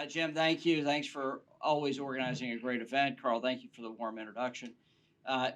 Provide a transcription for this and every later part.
Jim, thank you. Thanks for always organizing a great event. Carl, thank you for the warm introduction.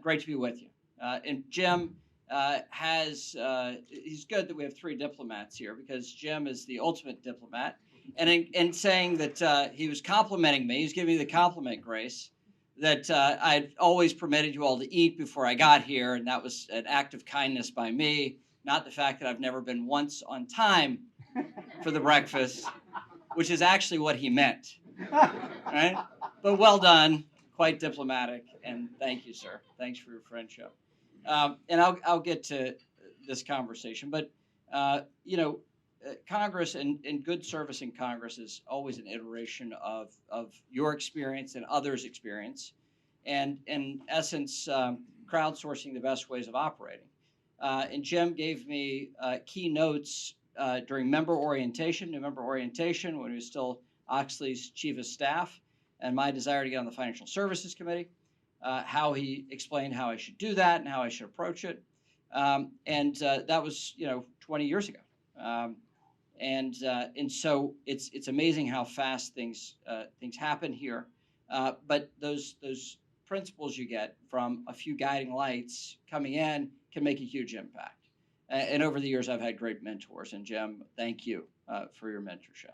Great to be with you. And Jim he's good that we have three diplomats here because Jim is the ultimate diplomat. And in saying that he was complimenting me, he's giving me the compliment, Grace, that I'd always permitted you all to eat before I got here. And that was an act of kindness by me, not the fact that I've never been once on time for the breakfast, which is actually what he meant, right? But well done, quite diplomatic, and thank you, sir. Thanks for your friendship. And I'll get to this conversation, but Congress and good service in Congress is always an iteration of your experience and others' experience, and in essence, crowdsourcing the best ways of operating. And Jim gave me key notes during member orientation, new member orientation, when he was still Oxley's chief of staff, and my desire to get on the Financial Services Committee, how he explained how I should do that and how I should approach it. And that was, 20 years ago. And so it's amazing how fast things happen here. But those principles you get from a few guiding lights coming in can make a huge impact. And over the years, I've had great mentors. And Jim, thank you for your mentorship.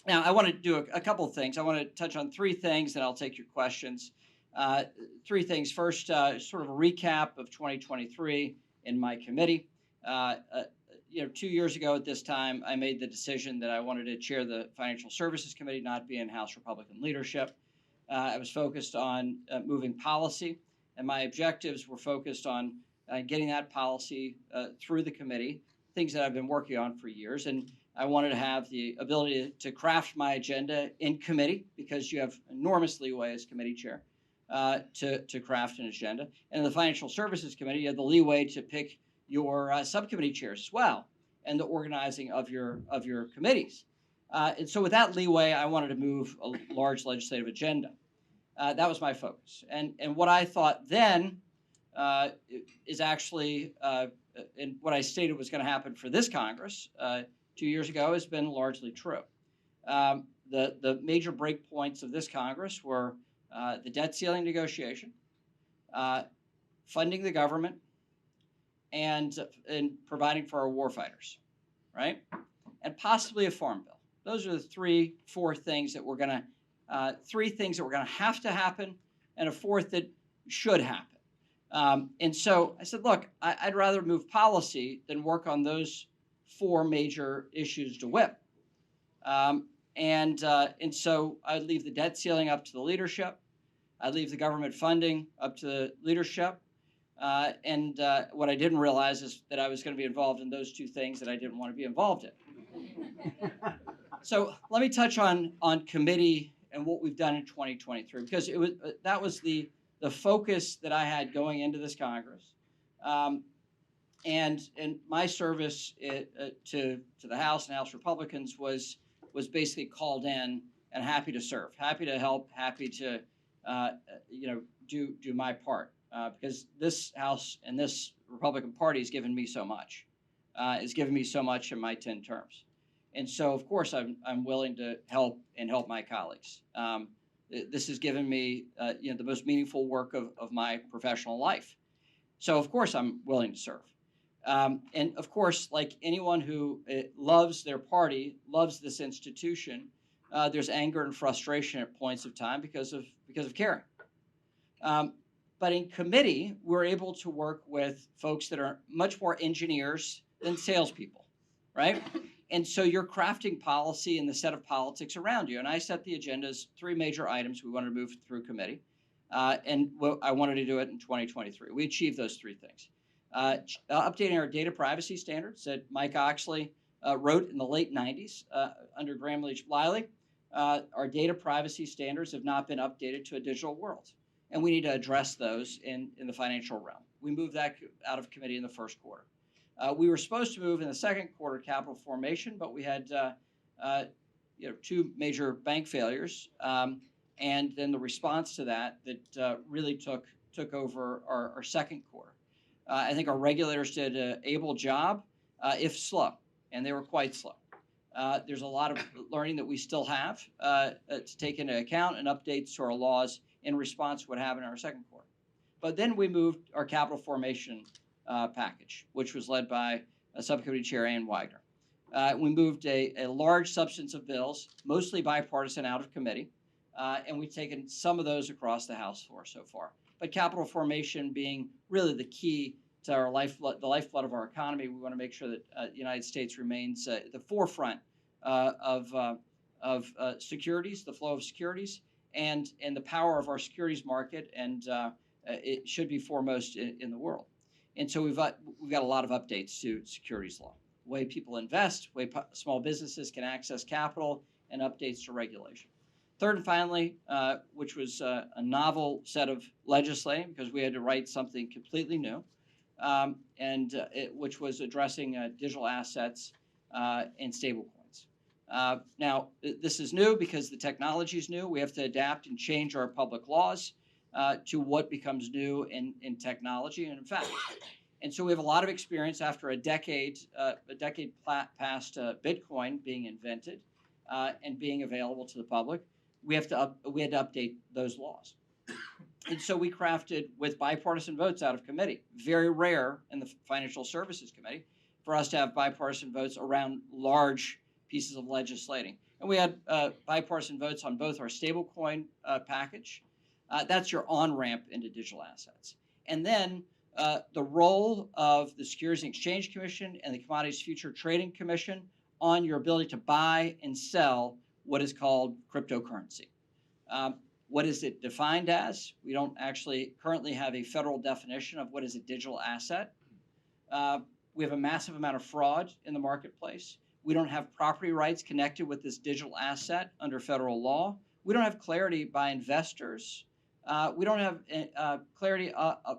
Now, I want to do a couple of things. I want to touch on three things, and I'll take your questions. Three things. First, sort of a recap of 2023 in my committee. 2 years ago at this time, I made the decision that I wanted to chair the Financial Services Committee, not be in House Republican leadership. I was focused on moving policy, and my objectives were focused on getting that policy through the committee, things that I've been working on for years. And I wanted to have the ability to craft my agenda in committee because you have enormous leeway as committee chair to craft an agenda. And in the Financial Services Committee, you have the leeway to pick your subcommittee chairs as well and the organizing of your committees. And so with that leeway, I wanted to move a large legislative agenda. That was my focus. And what I thought then is actually, and what I stated was going to happen for this Congress 2 years ago has been largely true. The major break points of this Congress were the debt ceiling negotiation, funding the government, and providing for our warfighters, right? And possibly a farm bill. Those are the three things that we're going to have to happen, and a fourth that should happen. And so I said, look, I'd rather move policy than work on those four major issues to whip. And so I'd leave the debt ceiling up to the leadership. I'd leave the government funding up to the leadership. And what I didn't realize is that I was going to be involved in those two things that I didn't want to be involved in. So let me touch on committee and what we've done in 2023, because that was the focus that I had going into this Congress. And my service to the House and House Republicans was basically called in and happy to serve, happy to help, happy to do my part, because this House and this Republican Party has given me so much. It's given me so much in my 10 terms. And so, of course, I'm willing to help my colleagues. This has given me the most meaningful work of my professional life. So, of course, I'm willing to serve. And, of course, like anyone who loves their party, loves this institution, there's anger and frustration at points of time because of caring. But in committee, we're able to work with folks that are much more engineers than salespeople, right? And so you're crafting policy and the set of politics around you. And I set the agendas, three major items we wanted to move through committee. And I wanted to do it in 2023. We achieved those three things. Updating our data privacy standards that Mike Oxley wrote in the late 90s under Graham Leach Bliley. Our data privacy standards have not been updated to a digital world. And we need to address those in the financial realm. We moved that out of committee in the first quarter. We were supposed to move in the second quarter capital formation, but we had two major bank failures, and then the response to that really took over our second quarter. I think our regulators did an able job, if slow, and they were quite slow. There's a lot of learning that we still have to take into account and updates to our laws in response to what happened in our second quarter. But then we moved our capital formation package, which was led by Subcommittee Chair Ann Wagner. We moved a large substance of bills, mostly bipartisan, out of committee, and we've taken some of those across the House floor so far. But capital formation being really the key to our lifeblood, the lifeblood of our economy, we want to make sure that the United States remains at the forefront of securities, the flow of securities, and the power of our securities market, and it should be foremost in the world. And so we've got a lot of updates to securities law, the way people invest, the way small businesses can access capital, and updates to regulation. Third and finally, which was a novel set of legislating because we had to write something completely new, which was addressing digital assets and stablecoins. Now, this is new because the technology is new. We have to adapt and change our public laws to what becomes new in technology and in fact. And so we have a lot of experience after a decade past Bitcoin being invented and being available to the public. We had to update those laws. And so we crafted with bipartisan votes out of committee. Very rare in the Financial Services Committee for us to have bipartisan votes around large pieces of legislating. And we had bipartisan votes on both our stablecoin package. That's your on-ramp into digital assets. And then the role of the Securities and Exchange Commission and the Commodities Future Trading Commission on your ability to buy and sell what is called cryptocurrency. What is it defined as? We don't actually currently have a federal definition of what is a digital asset. We have a massive amount of fraud in the marketplace. We don't have property rights connected with this digital asset under federal law. We don't have clarity by investors. We don't have clarity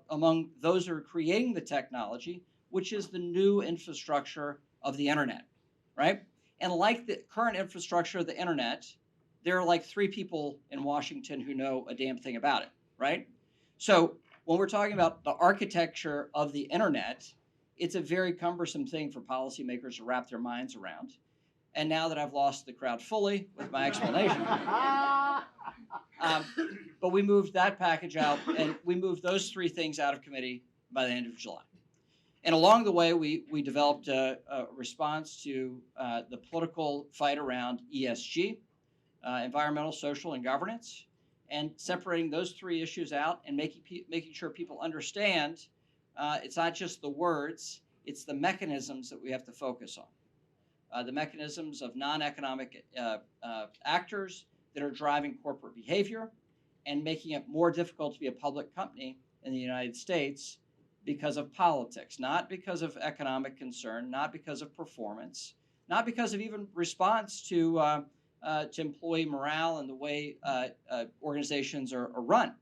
among those who are creating the technology, which is the new infrastructure of the internet, right? And like the current infrastructure of the internet, there are like 3 people in Washington who know a damn thing about it, right? So when we're talking about the architecture of the internet, it's a very cumbersome thing for policymakers to wrap their minds around. And now that I've lost the crowd fully with my explanation, but we moved that package out, and we moved those 3 things out of committee by the end of July. And along the way, we developed a response to the political fight around ESG, environmental, social, and governance, and separating those 3 issues out and making sure people understand it's not just the words, it's the mechanisms that we have to focus on. The mechanisms of non-economic actors that are driving corporate behavior and making it more difficult to be a public company in the United States because of politics, not because of economic concern, not because of performance, not because of even response to employee morale and the way organizations are run,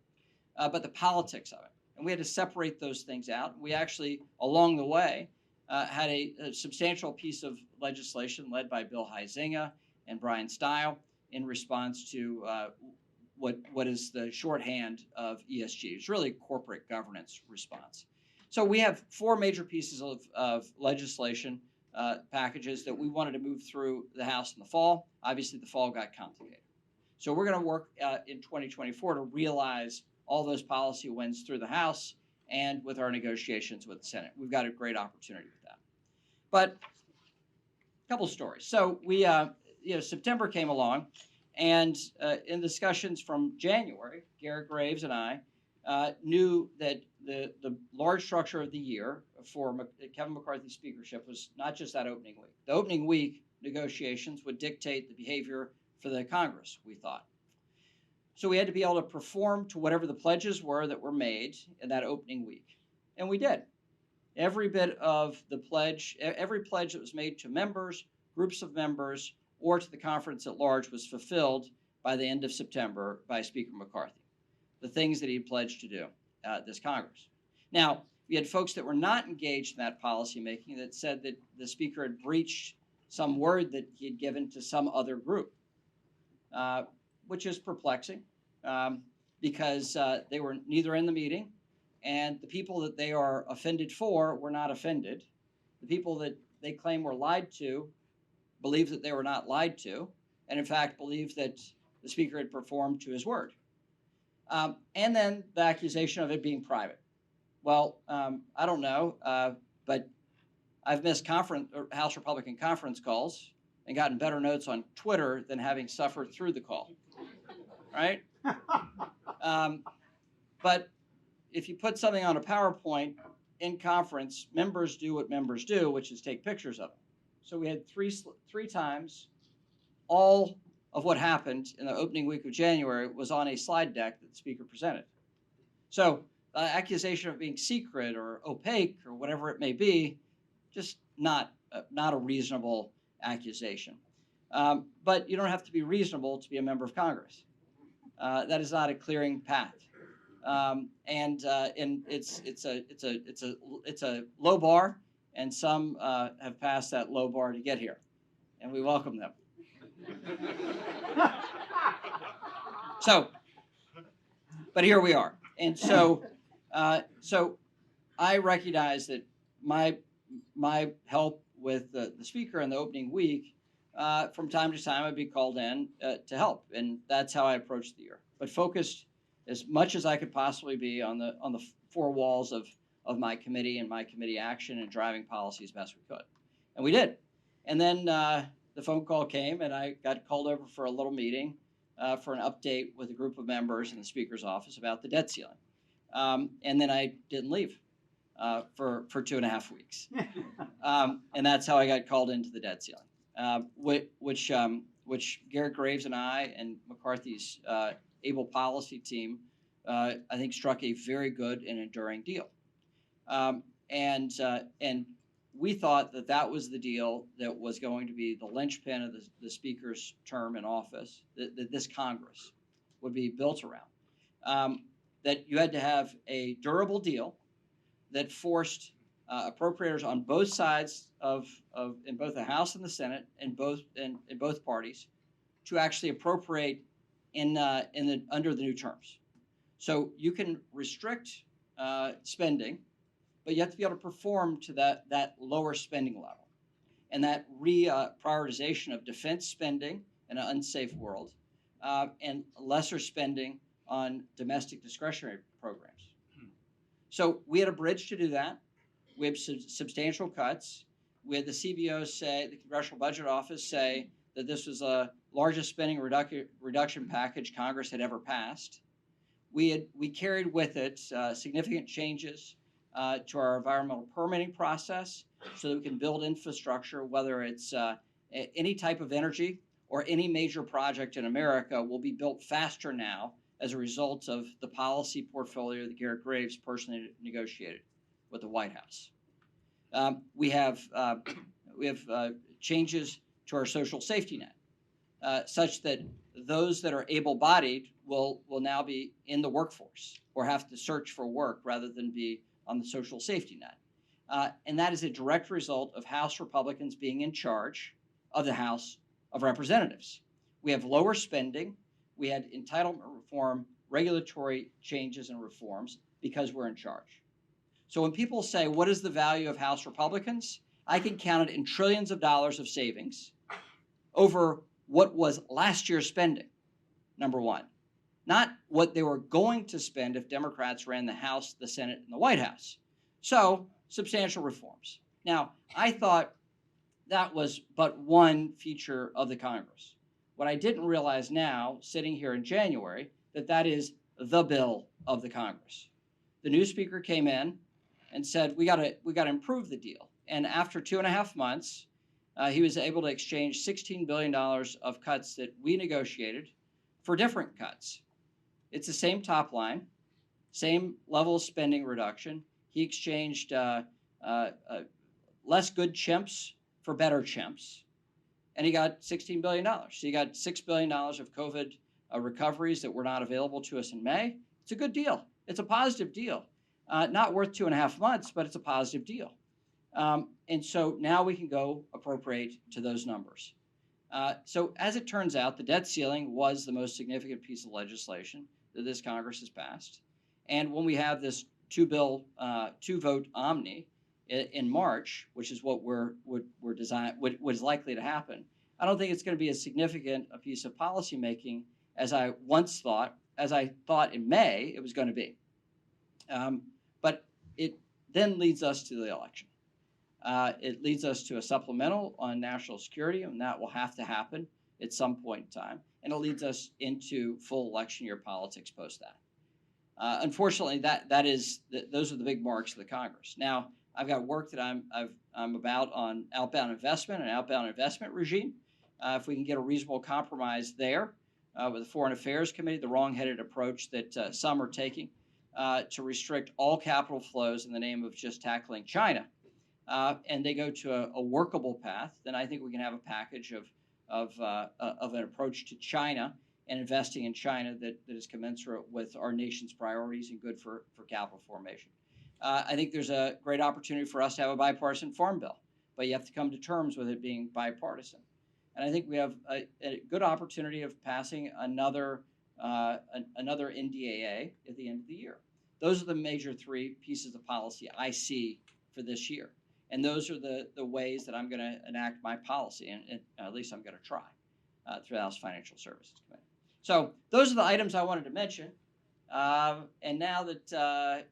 but the politics of it. And we had to separate those things out. We actually, along the way, had a substantial piece of legislation led by Bill Huizinga and Brian Stile in response to what is the shorthand of ESG. It's really corporate governance response. So we have 4 major pieces of legislation packages that we wanted to move through the House in the fall. Obviously, the fall got complicated. So we're going to work in 2024 to realize all those policy wins through the House and with our negotiations with the Senate. We've got a great opportunity with that. But a couple stories. So we, September came along, and in discussions from January, Garrett Graves and I knew that the large structure of the year for Kevin McCarthy's speakership was not just that opening week. The opening week negotiations would dictate the behavior for the Congress, we thought. So we had to be able to perform to whatever the pledges were that were made in that opening week. And we did. Every bit of the pledge, every pledge that was made to members, groups of members, or to the conference at large was fulfilled by the end of September by Speaker McCarthy. The things that he pledged to do this Congress. Now, we had folks that were not engaged in that policy making that said that the Speaker had breached some word that he had given to some other group, which is perplexing because they were neither in the meeting, and the people that they are offended for were not offended. The people that they claim were lied to believed that they were not lied to, and in fact believed that the Speaker had performed to his word. And then the accusation of it being private. Well, I don't know, but I've missed House Republican conference calls and gotten better notes on Twitter than having suffered through the call, right? But if you put something on a PowerPoint in conference, members do what members do, which is take pictures of it. So we had three times all of what happened in the opening week of January was on a slide deck that the Speaker presented. So the accusation of being secret or opaque or whatever it may be, just not a reasonable accusation. But you don't have to be reasonable to be a member of Congress. That is not a clearing path. And it's a low bar, and some have passed that low bar to get here, and we welcome them. But here we are, and so I recognize that my help with the Speaker in the opening week, from time to time, I'd be called in to help, and that's how I approached the year. But focused as much as I could possibly be on the four walls of my committee and my committee action and driving policy as best we could, and we did. And then the phone call came, and I got called over for a little meeting for an update with a group of members in the Speaker's office about the debt ceiling, and then I didn't leave for 2.5 weeks, and that's how I got called into the debt ceiling, which Garrett Graves and I and McCarthy's able policy team, I think, struck a very good and enduring deal. And we thought that was the deal that was going to be the linchpin of the Speaker's term in office, that this Congress would be built around. That you had to have a durable deal that forced appropriators on both sides in both the House and the Senate, in both parties, to actually appropriate under the new terms. So you can restrict spending, but you have to be able to perform to that lower spending level. And that prioritization of defense spending in an unsafe world and lesser spending on domestic discretionary programs. So we had a bridge to do that. We have substantial cuts. We had the CBO say, the Congressional Budget Office say, that this was the largest spending reduction package Congress had ever passed. We carried with it significant changes to our environmental permitting process so that we can build infrastructure, whether it's any type of energy or any major project in America will be built faster now as a result of the policy portfolio that Garrett Graves personally negotiated with the White House. We have changes to our social safety net, such that those that are able-bodied will now be in the workforce or have to search for work rather than be on the social safety net. And that is a direct result of House Republicans being in charge of the House of Representatives. We have lower spending. We had entitlement reform, regulatory changes and reforms because we're in charge. So when people say, what is the value of House Republicans? I can count it in trillions of dollars of savings over what was last year's spending, number one. Not what they were going to spend if Democrats ran the House, the Senate, and the White House. So, substantial reforms. Now, I thought that was but one feature of the Congress. What I didn't realize now, sitting here in January, that is the bill of the Congress. The new Speaker came in and said, we got to improve the deal. And after 2.5 months, he was able to exchange $16 billion of cuts that we negotiated for different cuts. It's the same top line, same level of spending reduction. He exchanged less good chimps for better chimps, and he got $16 billion. So he got $6 billion of COVID recoveries that were not available to us in May. It's a good deal. It's a positive deal. Not worth 2.5 months, but it's a positive deal. And so now we can go appropriate to those numbers. So as it turns out, the debt ceiling was the most significant piece of legislation that this Congress has passed. And when we have this two-vote omni, in March, which is what we're what is likely to happen, I don't think it's going to be as significant a piece of policymaking as I thought in May it was going to be. But it then leads us to the election. It leads us to a supplemental on national security, and that will have to happen at some point in time. And it leads us into full election year politics post that. Unfortunately, those are the big marks of the Congress. Now, I've got work that I'm about on outbound investment and outbound investment regime. If we can get a reasonable compromise there with the Foreign Affairs Committee, the wrong-headed approach that some are taking to restrict all capital flows in the name of just tackling China, and they go to a workable path, then I think we can have a package of an approach to China and investing in China that is commensurate with our nation's priorities and good for capital formation. I think there's a great opportunity for us to have a bipartisan farm bill, but you have to come to terms with it being bipartisan. And I think we have a good opportunity of passing another NDAA at the end of the year. Those are the major three pieces of policy I see for this year. And those are the ways that I'm going to enact my policy, and at least I'm going to try through the House Financial Services Committee. So those are the items I wanted to mention. And now that,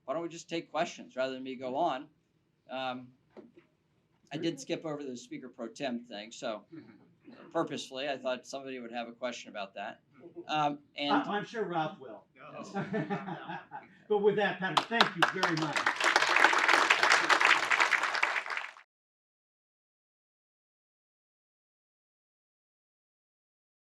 why don't we just take questions rather than me go on? I did skip over the Speaker Pro Tem thing, so purposefully I thought somebody would have a question about that. And I'm sure Ralph will. But with that, Patrick, thank you very much.